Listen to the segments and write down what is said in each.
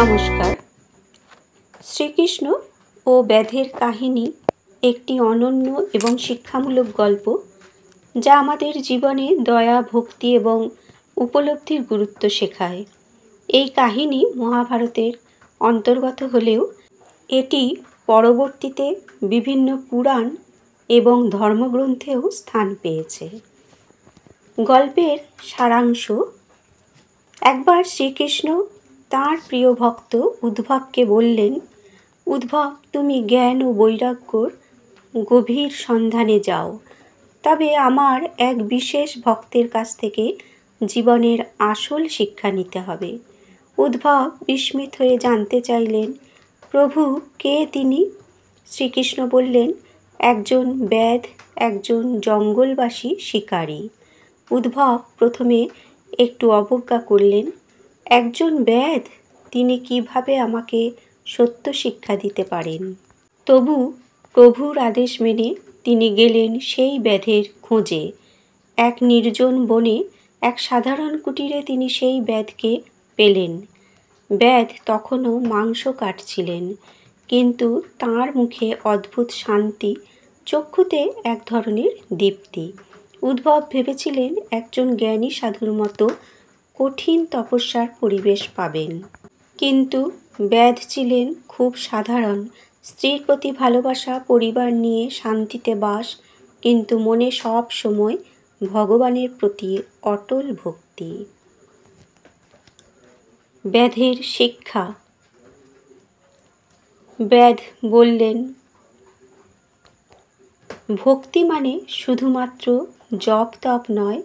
নমস্কার। শ্রীকৃষ্ণ ও ব্যাধের কাহিনী একটি অনন্য এবং শিক্ষামূলক গল্প, যা আমাদের জীবনে দয়া, ভক্তি এবং উপলব্ধির গুরুত্ব শেখায়। এই কাহিনী মহাভারতের অন্তর্গত হলেও এটি পরবর্তীতে বিভিন্ন পুরাণ এবং ধর্মগ্রন্থেও স্থান পেয়েছে। গল্পের সারাংশ: একবার শ্রীকৃষ্ণ তাঁর প্রিয় ভক্ত উদ্ধবকে বললেন, উদ্ধব, তুমি জ্ঞান ও বৈরাগ্যর গভীর সন্ধানে যাও, তবে আমার এক বিশেষ ভক্তের কাছ থেকে জীবনের আসল শিক্ষা নিতে হবে। উদ্ধব বিস্মিত হয়ে জানতে চাইলেন, প্রভু, কে তিনি? শ্রীকৃষ্ণ বললেন, একজন ব্যাধ, একজন জঙ্গলবাসী শিকারী। উদ্ধব প্রথমে একটু অবজ্ঞা করলেন। একজন ব্যাধ, তিনি কিভাবে আমাকে সত্য শিক্ষা দিতে পারেন? তবু প্রভুর আদেশ মেনে তিনি গেলেন সেই ব্যাধের খোঁজে। এক নির্জন বনে এক সাধারণ কুটিরে তিনি সেই ব্যাধকে পেলেন। ব্যাধ তখনও মাংস কাটছিলেন, কিন্তু তাঁর মুখে অদ্ভুত শান্তি, চক্ষুতে এক ধরনের দীপ্তি। উদ্ধব ভেবেছিলেন একজন জ্ঞানী সাধুর মতো কঠিন তপস্যার পরিবেশ পাবেন। কিন্তু ব্যাধ ছিলেন খুব সাধারণ, স্ত্রীর প্রতি ভালোবাসা, পরিবার নিয়ে শান্তিতে বাস, কিন্তু মনে সব সময় ভগবানের প্রতি অটল ভক্তি। ব্যাধের শিক্ষা: ব্যাধ বললেন, ভক্তি মানে শুধুমাত্র জপ তপ নয়,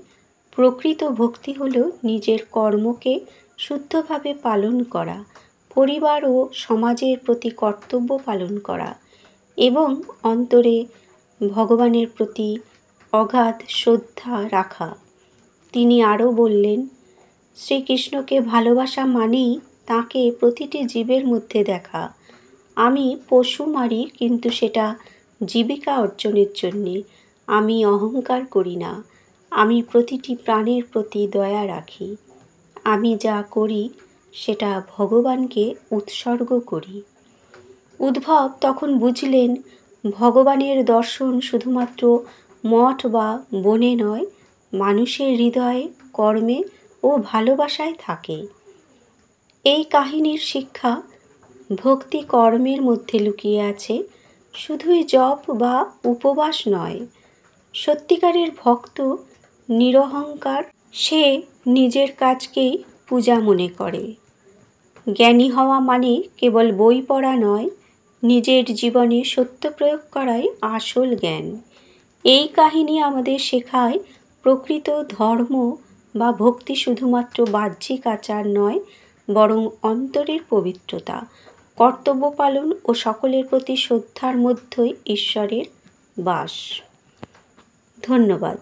প্রকৃত ভক্তি হলো নিজের কর্মকে শুদ্ধভাবে পালন করা, পরিবার ও সমাজের প্রতি কর্তব্য পালন করা এবং অন্তরে ভগবানের প্রতি অগাধ শ্রদ্ধা রাখা। তিনি আরও বললেন, শ্রীকৃষ্ণকে ভালোবাসা মানেই তাঁকে প্রতিটি জীবের মধ্যে দেখা। আমি পশু মারি, কিন্তু সেটা জীবিকা অর্জনের জন্যে। আমি অহংকার করি না, আমি প্রতিটি প্রাণের প্রতি দয়া রাখি। আমি যা করি সেটা ভগবানকে উৎসর্গ করি। উদ্ধব তখন বুঝলেন, ভগবানের দর্শন শুধুমাত্র মঠ বা বনে নয়, মানুষের হৃদয়ে, কর্মে ও ভালোবাসায় থাকে। এই কাহিনীর শিক্ষা: ভক্তি কর্মের মধ্যে লুকিয়ে আছে, শুধুই জপ বা উপবাস নয়। সত্যিকারের ভক্ত নিরহংকার, সে নিজের কাজকেই পূজা মনে করে। জ্ঞানী হওয়া মানে কেবল বই পড়া নয়, নিজের জীবনে সত্য প্রয়োগ করাই আসল জ্ঞান। এই কাহিনী আমাদের শেখায়, প্রকৃত ধর্ম বা ভক্তি শুধুমাত্র বাহ্যিক আচার নয়, বরং অন্তরের পবিত্রতা, কর্তব্য পালন ও সকলের প্রতি শ্রদ্ধার মধ্যেই ঈশ্বরের বাস। ধন্যবাদ।